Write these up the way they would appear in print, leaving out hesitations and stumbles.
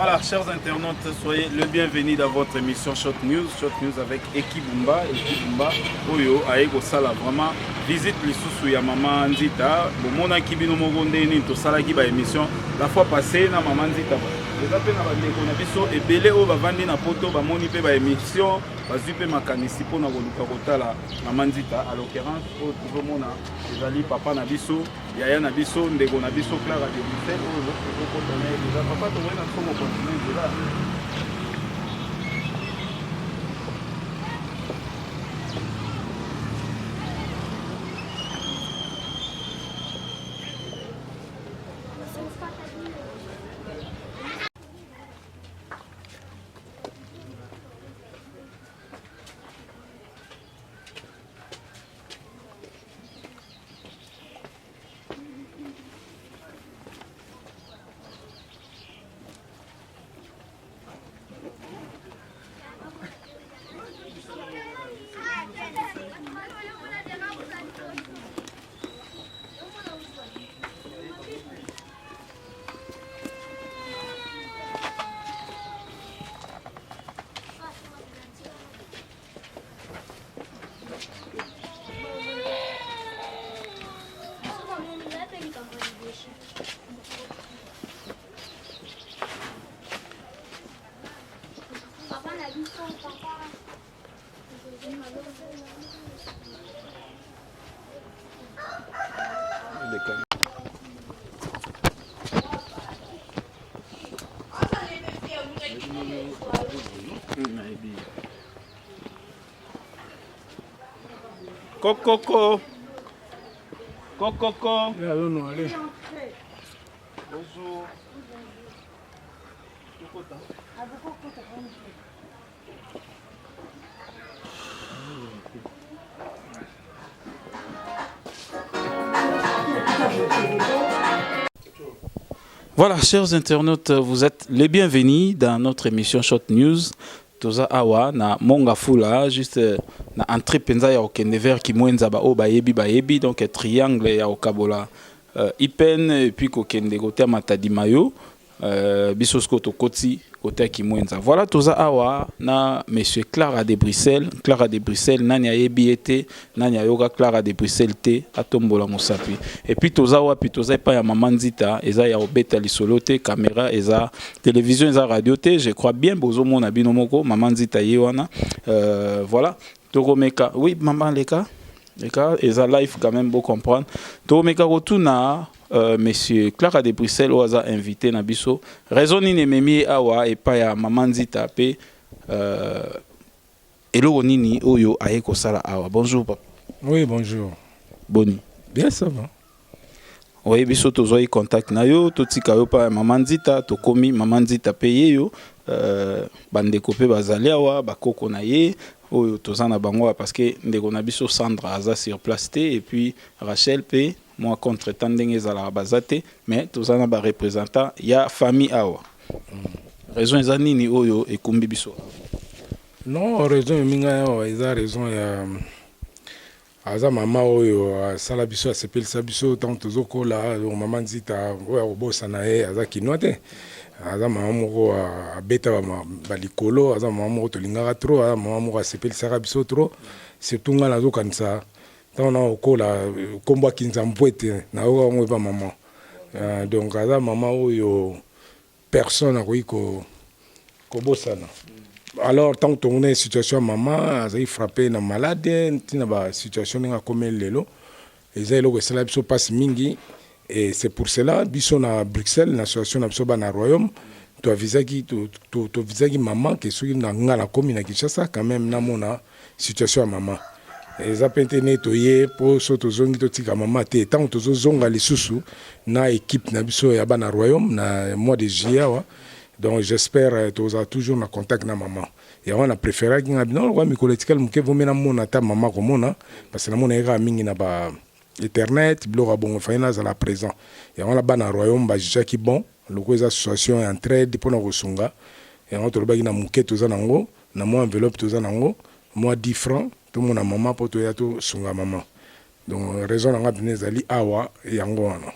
Voilà, chers internautes, soyez le bienvenu dans votre émission Shot News avec Eki Bumba. Eki Bumba, Oyo, Aego Sala, vraiment, visite les sous ya Maman Nzita. Bon, mon akibino mogonde ni to sala ki ba émission. La fois passée, na Maman Nzita. Les appels na bande ko na biso et belé o ba vandi na poto ba moni pe ba émission, ba zupe makanisi po na koluka kotala Maman Nzita. À l'occurrence, o tout mona, ezali papa na biso, yaya na biso, ndeko na biso Clara de Bruxelles, o zo ko tona déjà papa to na somo continent de là. Coco. Allez. Bonjour. Voilà, chers internautes, vous êtes les bienvenus dans notre émission Shot News. Toza awa na monga fula juste na entrée penza ya okende vers ki mwenza ba o bayebi donc triangle ya okabola ipen et puis kokende côté matadi mayo bisosko to koti côté ki mwenza. Voilà toza awa na monsieur Clara de Bruxelles nani ayebi ete nani ayoga Clara de Bruxelles te atombola mosapi. Et puis toza awa puis toza pa ya Maman Nzita eza ya obeta lisolo te caméra eza télévision eza radio te je crois bien bozo mona bino moko Maman Nzita yewana voilà tokomeka oui maman leka eza live quand même beau comprendre tokomeka rotuna monsieur Clara de Bruxelles oza invité na biso raison nini memi awa et pa ya Maman Nzita pe eloko nini oyo aye kosala awa. Bonjour papa. Oui, bonjour. Boni. Bien, ça va. Oui, biso tozoi contact na yo totika yo pa Maman Nzita tokomi Maman Nzita peye yo bandeko pe bazali awa bakoko na ye oyo tozana bango parce que ndeko na biso Sandra aza sur place te et puis Rachel pe moi contre tant ndenge ezala bazate mais tozana ba représentant ya famille awa. Raison eza nini oyo ekumbi biso? Non, raison minga yo eza raison ya aza mama oyo sala biso asepelisa biso tant tozokola Maman Nzita oyo obosa na ye aza kinwa te aza mama moko abeta balikolo aza mama moko tolingaka trop aza mama moko asepelisaka biso trop surtout nga nazokanisa ntango na okola kombo akinzambo ete nayoka yango epa mama donc aza mama oyo personne akoki kobosana. Alors tant que on est situation maman azali frappé na malade ntina ba situation nga comme lelo ezali ko sala biso passe mingi et c'est pour cela biso na Bruxelles na situation na biso ba na royaume to avisaki to visaki maman que soki na ngala komi na Kinshasa quand même na mona situation ya maman eza pente ne to ye po so to zongi to tika maman te tant to zonga lisusu na équipe na biso ya ba na royaume na mois de juillet wa. Donc j'espère que tu as toujours en contact avec maman. Et on a préféré que non, ouais, Mikoletikal muke vomena mona ta maman comme on a parce que la mona era mingi na ba internet, blog bon faina za la présent. Et on la ba na royaume ba jaki bon, le ko association entraide pour na kosunga. Et on to ba na muke to za nango, na mo enveloppe to za nango, moi 10 francs, tout mon maman pour to ya to sunga maman. Donc raison nga binezali awa yango wana.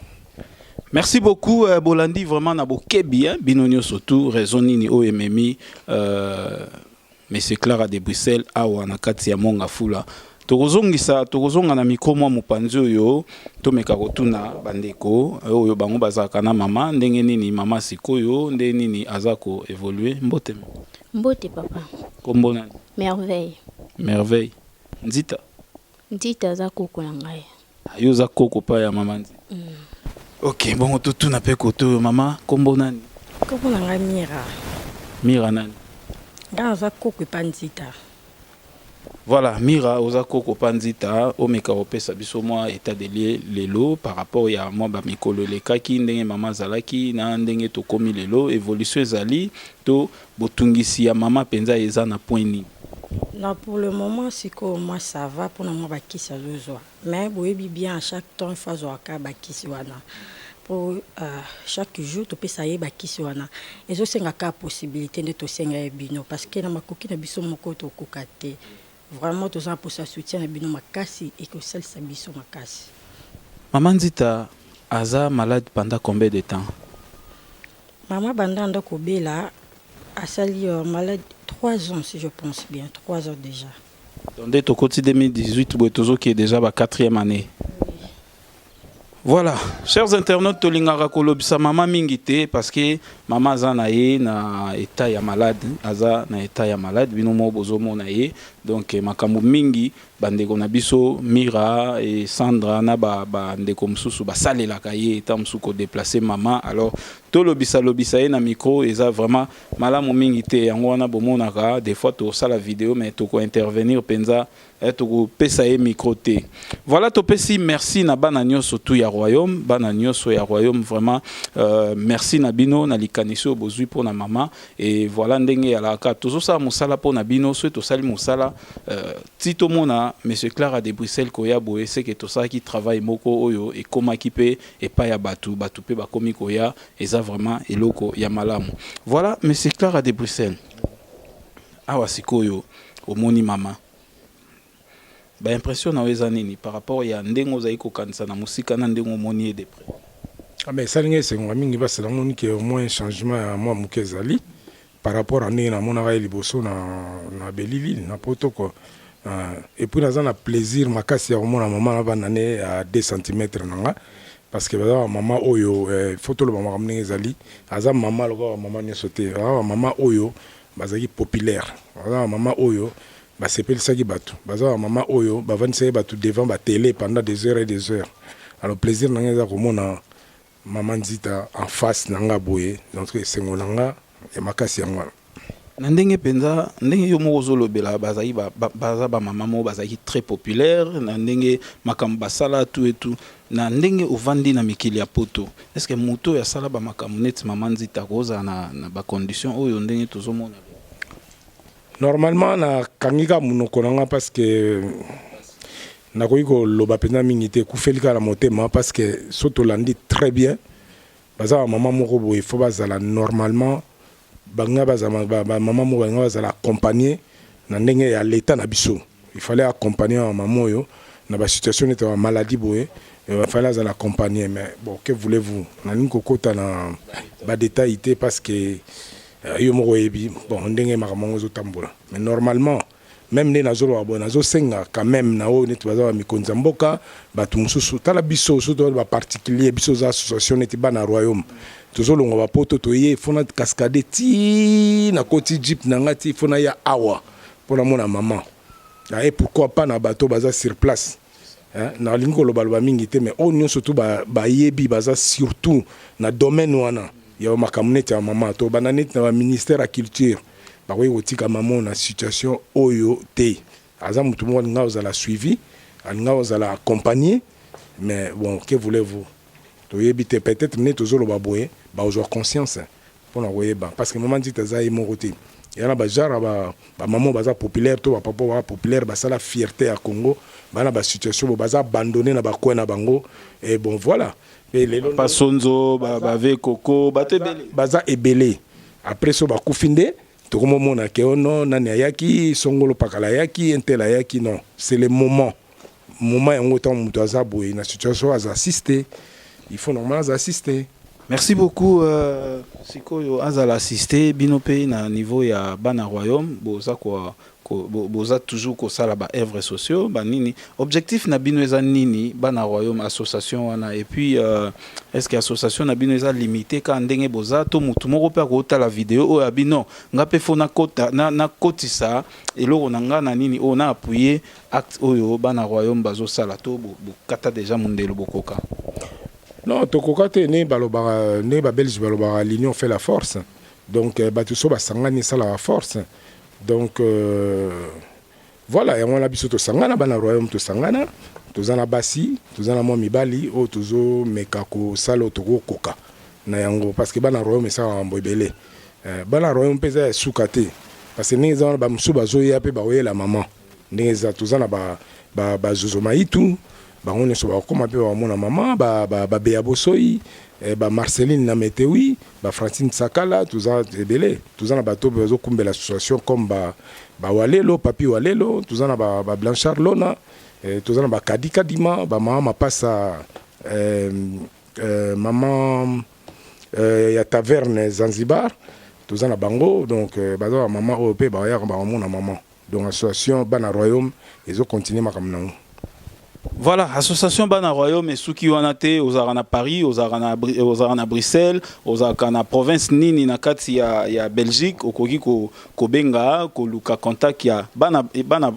Merci beaucoup, Bolandi. Vraiment, na bokebi, hein, binonio surtout, raison nini OMMI, Monsieur Clara de Bruxelles, awa na kati ya monga fula. Tokozonga na micro mwa mopanzi oyo, tomeka kotuna bandeko, oyo bango bazaka na mama, ndenge nini mama sikoyo, ndenge nini azako évoluer, mbote. Mbote papa. Kombo nani? Merveille. Merveille. Nzita. Nzita azako na ngai. Ayo za koko pa ya mama nzi. Ok, bon tutu na pe koto mama, kombo nani? Kombo na ngai Mira. Mira nani? Nga azako pa Nzita. Voilà, Mira ozako ko panzita omeka opesa biso mwa état de lieu lelo par rapport ya mwa ba mikolo lekaki ndenge mama zalaki na ndenge to komi lelo évolution ezali to botungisi ya mama penza eza na point ni. Non, pour le moment, siko moi ça va pour moi bakisi azozwa. Mais boyebi bien à chaque temps il faut zoaka bakisi wana. Pour chaque jour to pesa ye bakisi wana. Ezo senga ka possibilité de to senga bino parce que na makoki na biso moko to kokate. Vraiment tous en pour ça soutien na bino makasi et que celle sa biso makasi. Maman Nzita aza malade pendant combien de temps? Maman banda ndako bela asali malade 3 ans si je pense bien, 3 ans déjà. Donc dès au côté 2018 Boetozo qui est déjà ba 4e année. Voilà, chers internautes, tolingara kolobisa mama mingite parce que mama zana ye na état ya malade, aza na état ya malade, binomo bozomo na ye. Donc makambo mingi bandeko na biso Mira et Sandra na ba ndeko msusu ba salela kaye eta msuko déplacer mama. Alors tolobisa ye na micro eza vraiment malamu mingi te yango wana bomonaka des fois to sala vidéo mais to ko intervenir penza to pesa ye micro te. Voilà to pesi merci na bana nyonso tu ya royaume, bana nyonso ya royaume vraiment merci na bino na likaniso bozui pour na mama et voilà ndenge ya la ka tozo sa musala pour na bino so to sali musala tito mona monsieur Clara de Bruxelles koya boye c'est que to ça qui travaille moko oyo et koma kipe et pas ya batu pe ba komi koya eza vraiment eloko ya malamu. Voilà monsieur Clara de Bruxelles. Awa sikoyo omoni mama. Ba impression na weza nini par rapport ya ndengo za iko kanisa na musika na ndengo moni de près. Ah mais ça n'engage c'est moi mingi bas la moni que au moins changement à moi mukezali par rapport à né na mona va liboso na Belleville na protocole. Et puis nous avons plaisir makasi ya mona maman na banane à 2 cm nanga parce que maman oyo photo le maman mningi zali aza maman lo maman ne sauté maman oyo bazaki populaire maman oyo ba sepeli saki batu baza maman oyo ba vanisa batu devant ba télé pendant des heures et des heures. Alors plaisir nanga za komona maman Nzita en face nanga boye donc c'est ngolanga ya makasi ya ngwana. Na ndenge penza ndenge yo moko zolobela bazaki baza ba mama mo bazaki très populaire na ndenge makambo basala tout et tout na ndenge ovandi na mikili ya poto est-ce que moto ya sala ba makambo net maman Nzita koza na ba condition oyo ndenge tozomona? Normalement na kangika munoko nanga parce que na koiko loba pena mingité kufelika la motema parce que soto landi très bien baza maman moko boye faut bazala normalement banga baza maman moko banga bazala accompagner na ndenge ya l'état na biso il fallait accompagner maman yo na ba situation était en maladie boye il fallait bazala accompagner mais bon que voulez-vous na ninko kota na ba détail parce que yo moko yebi bon ndenge makambo zo tambola mais normalement même les nazolo abona zo senga quand même na o netu baza mikonza mboka batu mususu tala biso surtout ba particulier biso za association neti bana royaume tozolonga ba poto toye fona cascade ti na koti jeep na ngati fona ya awa pona mona maman et pourquoi pas na bateau baza sur place na lingo lo balba mingi te mais on surtout ba yebi baza surtout na domaine wana ya makamnete ya maman to bananete na ministère à culture ba koyi otika maman na situation oyo te aza mutu mo nga ozala suivi nga ozala accompagner mais bon que voulez-vous to yebi te peut-être ne tozolo ba boye ba ozo conscience pour na koyeba parce que maman dit aza mo côté yana ba jara ba maman baza populaire to ba papa ba populaire ba sala fierté à Congo bana ba situation bo baza abandonné na ba coin na bango et bon voilà et les pas sonzo ba ve coco batebele baza ebele après so ba kufinde to komo mona ke ono nani ayaki songolo pakala yaki entela yaki non c'est le moment yango tant mutu aza boye na situation aza assister il faut normalement assister. Merci beaucoup sikoyo azala assisté binope na niveau ya bana royaume boza quoi boza toujours ko sala ba œuvres sociaux ba nini objectif na bino eza nini bana royaume association wana et puis est-ce que association na bino eza limité ka ndenge boza to mutu moko pe ko ta la vidéo o ya bino ngape fona kota na kotisa eloko na nga na nini o na appuyer acte oyo bana royaume bazo sala to bo kata déjà mundelo bokoka. Non, tokoka te ne balobara ne ba belge balobara l'union fait la force. Donc batuso ba sangani ça la force. Donc voilà, et on a biso to sangana bana royaume to sangana, tozana basi, tozana mo mibali o tozo mekako salo toko koka na yango parce que bana royaume ça en ebele. Bana royaume pesa sukate parce que ne zana ba msuba zo ya pe ba oyela maman. Ne za tozana ba zozo maitu. On est sur comme mon maman, Béa Bossoi, Marceline Nametewi, Francine Sakala, tout ça, tout ça, bateau, comme l'association comme Walelo, Papi Walelo, tout ça, Blanchard Lona, tout ça, Kadika Dima, maman passe à maman, ya taverne Zanzibar, tout ça, Bango, donc, maman OP, maman. Donc, l'association Bana Royaume, ils ont continué ma comme voilà, association Bana Royaume et Souki Wanate, aux Arana Paris, aux Arana Bruxelles, aux Arana province Nini Nakati ya Belgique, au Kogi ko Benga, ko Luka contact ya Bana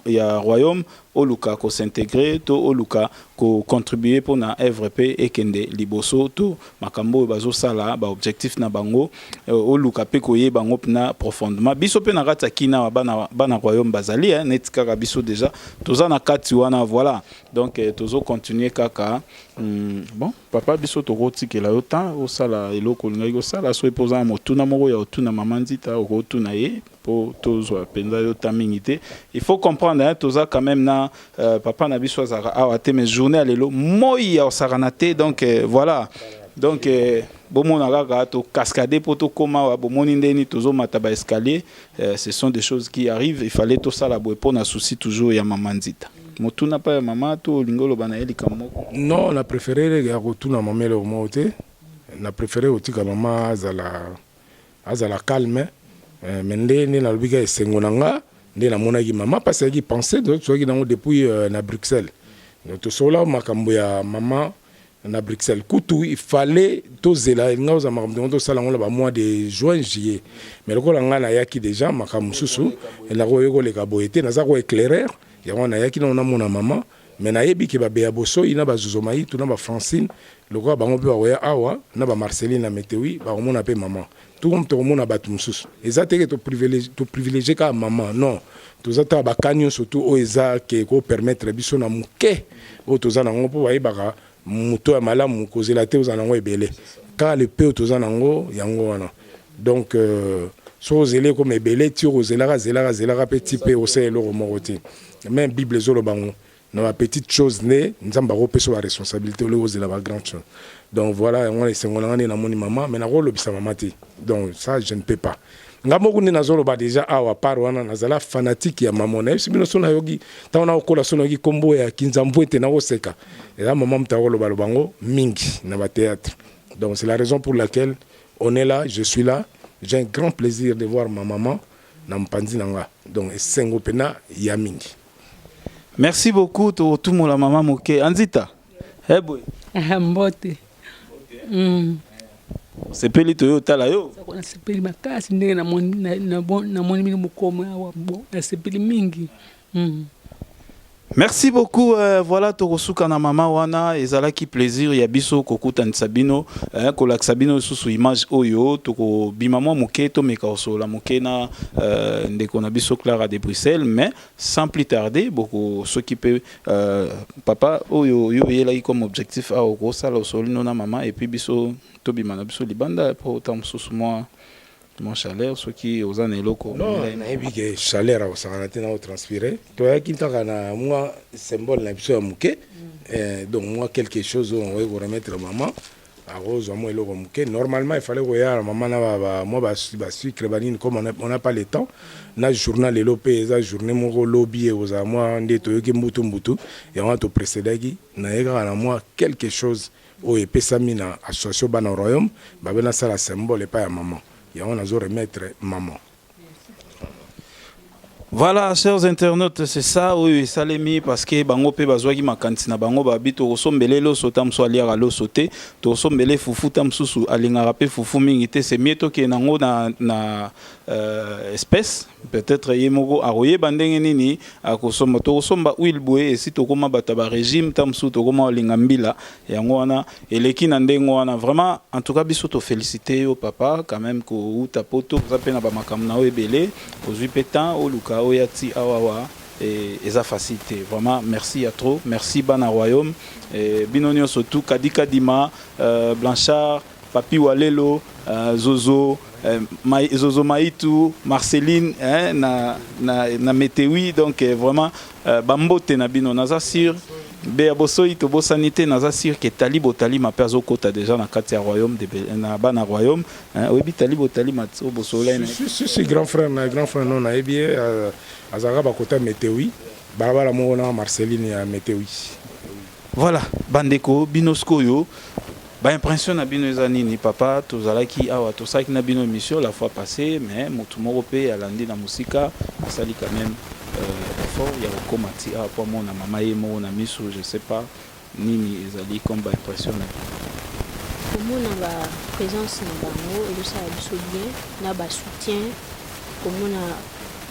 ya Royaume, au Luka ko s'intégrer, to au Luka ko contribuer pour na FVP et Kende Liboso, to Makambo bazo sala, ba objectif na bango, au Luka pe koye bango na profondément. Biso pe na rata kina Bana Royaume bazali, netika biso déjà, toza na kati wana voilà. Donc tozo continuer kaka bon papa biso toko tikela yo temps o sala eloko linga yo sala so epoza motuna moko ya otuna mama nzita o tuna ye po tozo penza yo tamingité il faut comprendre hein toza quand même na papa na biso azara awate mes journée alelo moi ya saranate donc voilà donc bomona kaka to cascader pour to koma wa bomoni ndeni tozo mataba escalier ce sont des choses qui arrivent il fallait to sala bo pour na souci toujours ya mama nzita. Motuna pa maman to lingolo bana eli kamoko. Non, on a préféré ya rotuna maman le moté. On a préféré otika maman azala calme. Mende ni na lubika esengonanga, ndi na mona ki maman parce que penser donc soit ki depuis na Bruxelles. Donc to sola makambo ya maman na Bruxelles kutu il fallait to zela nga za makambo to sala ngola ba mois de juin juillet. Mais le ko nga na yaki déjà makambo susu, na ko yeko le ka boete na za ko éclairer. Yawona yaki na mona maman mais na yebi ke ba Béa Bossoi na ba Zuzomai tu na ba Francine le ko bango pe wa awa na ba Marceline na Metewi ba mona pe maman tout comme to mona ba tumsusu ezate to privilégier ka maman non to zata ba kanyo surtout o eza ke ko permettre biso na muke o to zana ngo po wa ibaka muto ya malamu ko zela te ozana ngo ebele ka le pe to zana ngo yango wana donc so zele comme ebele ti o zela petit pe o se lo moroti même Bible zolo bango na ma petite chose né nzamba repeso la responsabilité le ose la grande chose donc voilà on est sengolanga na moni maman mais na rolo bisa maman ti donc ça je ne peux pas ngamo na zolo ba déjà awa par wana nazala fanatique ya maman na bino sona yogi taona okola sona yogi kombo ya kinzambwete na oseka et là maman mtawolo ba bango mingi na ba théâtre donc c'est la raison pour laquelle on est là je suis là j'ai un grand plaisir de voir ma maman na mpanzi nanga donc sengo pena ya mingi. Merci beaucoup to tout mon la maman moké Anzita. Eh boy. Mbote. C'est peli to tala yo. C'est peli makasi ndenge na moni mingi mukoma wa bon, c'est peli mingi. Merci beaucoup. Voilà, Torosuka na mama wana ezala ki plaisir ya biso kokuta nsabino kolak sabino susu image oyo toko bimamo muke to meka osola muke na ndeko na biso Clara de Bruxelles mais sans plus tarder beaucoup s'occuper papa oyo yo yela comme objectif a ko sala osolino na mama et puis biso to bimana biso libanda pour tant susu moi mon chaleur ce qui aux années locaux non na ebi ke chaleur au sanate na transpirer to ya kinta na moi symbole na biso ya muke donc moi quelque chose on va remettre maman arrose moi eloko moke. Normalement il fallait koya maman na moi ba sucre banine comme on n'a pas le temps. Na journal elopé eza journée moko lobby aux a moi ndeto yoki mbutu et on a to précédaki na eka na moi quelque chose o epesami na association bana royaume ba bena ça la symbole pas ya maman. Et on a zo remettre maman. Voilà, chers internautes, c'est ça, oui, ça l'est mis parce que bango pe bazwaki makanti na bango babi to sombele lo sotam so aliara lo sote to sombele fufu tam susu alingara pe fufu mingi te c'est mieux to ke nango na espèce peut-être yemoko aroye bandenge nini akosomba to somba huile boye et si to koma bataba régime tam su to koma lingambila yango wana eleki na ndengo wana vraiment en tout cas biso to féliciter au papa quand même ko uta poto za pe na ba makamna o ebele ozui petan o luka o yati awawa et eza facilité vraiment merci à trop merci bana royaume et binonio surtout kadika dima Blanchard Papi Walelo Zozo Zozo Maïtou, Marceline, hein, na Météoui, donc vraiment Bambote Nabino Nazasir, Béabosoi, Tobo Sanité Nazasir, que Talib Otali ma perso kota déjà na Katia Royaume, na Bana Royaume, oui, Talib Otali Matso Bosolène. Si grand frère non na ebie Azara Bakota Météoui, Barbara Mona Marceline à Météoui. Voilà, Bandeko, Binoskoyo. Bah impression na bino ezanini papa tozalaki awa tosaki na bino émission la fois passée mais motu moko pe alandi na musika asali quand même effort ya kokomati awa po mona mama ye moko na miso je sais pas nini ezali comme ba impression na komona ba présence na bango elosala biso bien na ba soutien komona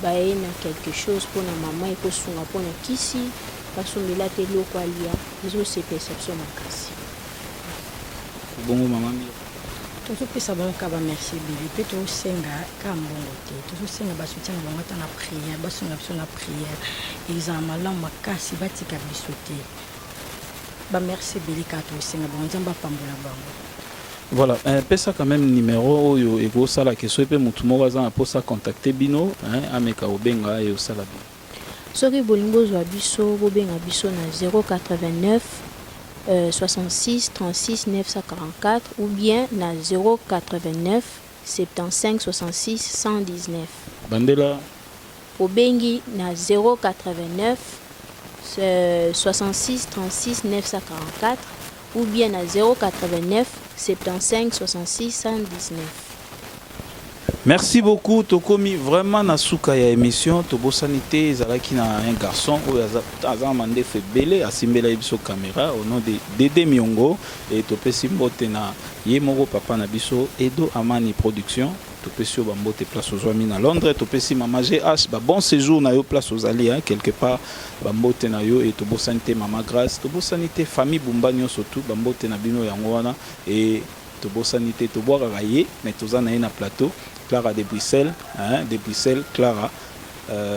baye na quelque chose mpona mama ekosunga mpona kisi basombela te eloko alia ezose perception makasi. Bongo maman tozopesa bango ka bamercie ebele mpe tosenga ka mbongo te tozosenga basoutien bango ata na prière basonga biso na prière ezala malamu makasi batika biso te bamercie ebele kaka tosenga bango nzambe apambola bango. Voilà, pesa quand même numéro oyo ekosala keso epe motu moko aza na mposa contacter bino ameka obenga ye osala bino soki bolingo ozwa biso bobenga biso na 089 66 36 944 ou bien na 089 75 66 119. Bandela Obengi na 089 66 36 944 ou bien na 089 75 66 119. Merci beaucoup Tokomi vraiment na suka ya émission Tobo Sanité ezalaki na un garçon oyo aza mande fe belé asimbela biso caméra au nom de Dédé Miongo et topesi mbote na ye moko papa na biso Edo Amani Production topesi ba mbote place aux amis na Londres topesi mama GH ba bon séjour na yo place aux alliés quelque part ba mbote na yo et Tobo Sanité mama Grâce Tobo Sanité famille Bumbanyo surtout ba mbote na bino yango wana et Tobo Sanité to boire raillé mais toza na na plateau Clara de Bruxelles, Clara,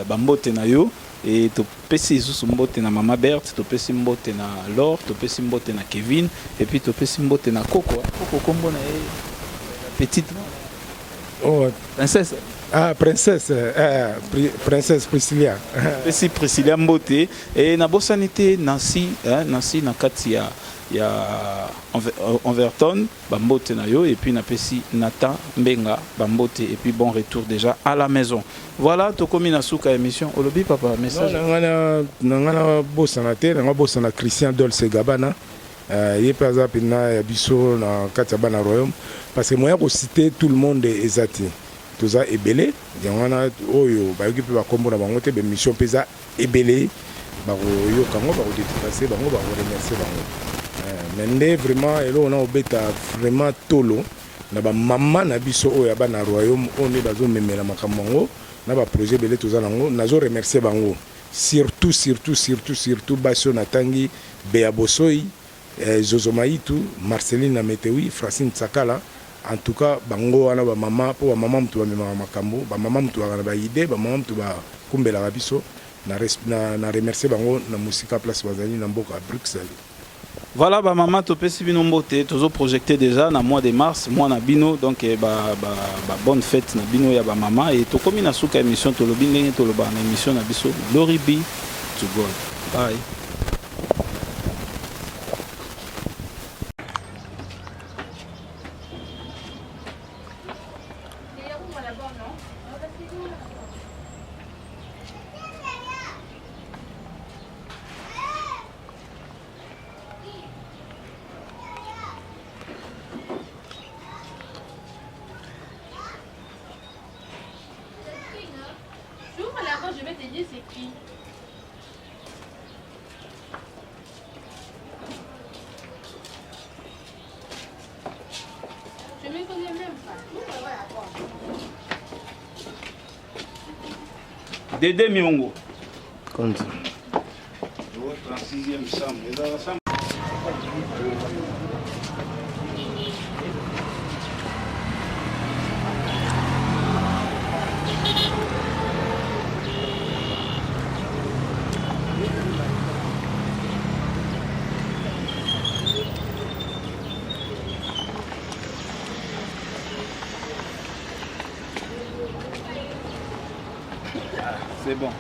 Bambote na yo, et to pesi sous mbote na Mama Berthe, to pesi mbote na Laure, to pesi mbote na Kevin, et puis to pesi mbote na Coco. Coco combo na petite oh princesse. Ah princesse, princesse Priscilla. Pesi Priscilla mbote et na Bosanité Nancy, Nancy na Katia. Il y a Overton, Bambote Nayo, et puis Napesi Nata Mbenga, Bambote, et puis bon retour déjà à la maison. Voilà, Tokomi Nasuka émission. Olobi, papa, message. Nangana Bossanate, Nanga Bossana Christian Dolce Gabana, Yepaza Pina Yabiso, na Katabana Royaume, parce que moi, je citer tout le monde est zati. Tout ça est belé, Yangana Oyo, Bayoki Peba Kombo, Bangote, Mission Pesa est belé, Baro Yo Kango, Baro déplacer, Bango, Baro remercier Bango. Mais vraiment on a obeta vraiment tolo na ba maman na biso oyo bana royaume on est bazo memela makamongo na ba projet belé toza nango nazo remercier bango surtout baso na tangi Beabosoi Zozo Maïtou Marceline na Météoui Francine Tsakala en tout cas bango wana ba maman po ba maman mtu ba memela makambo ba maman mtu ba ba idée ba maman mtu ba kumbela biso na remercier bango na musika place bazali na mboka à Bruxelles. Voilà, bah maman topesi bino mbote tozo projeté déjà na mois de mars mois na bino donc bonne fête na bino ya ba maman et tokomi na suka émission tolobi ndenge toloba na émission na biso Glory be to God. Bye. Dédé Miongo. Compte. 36e chambre. C'est bon.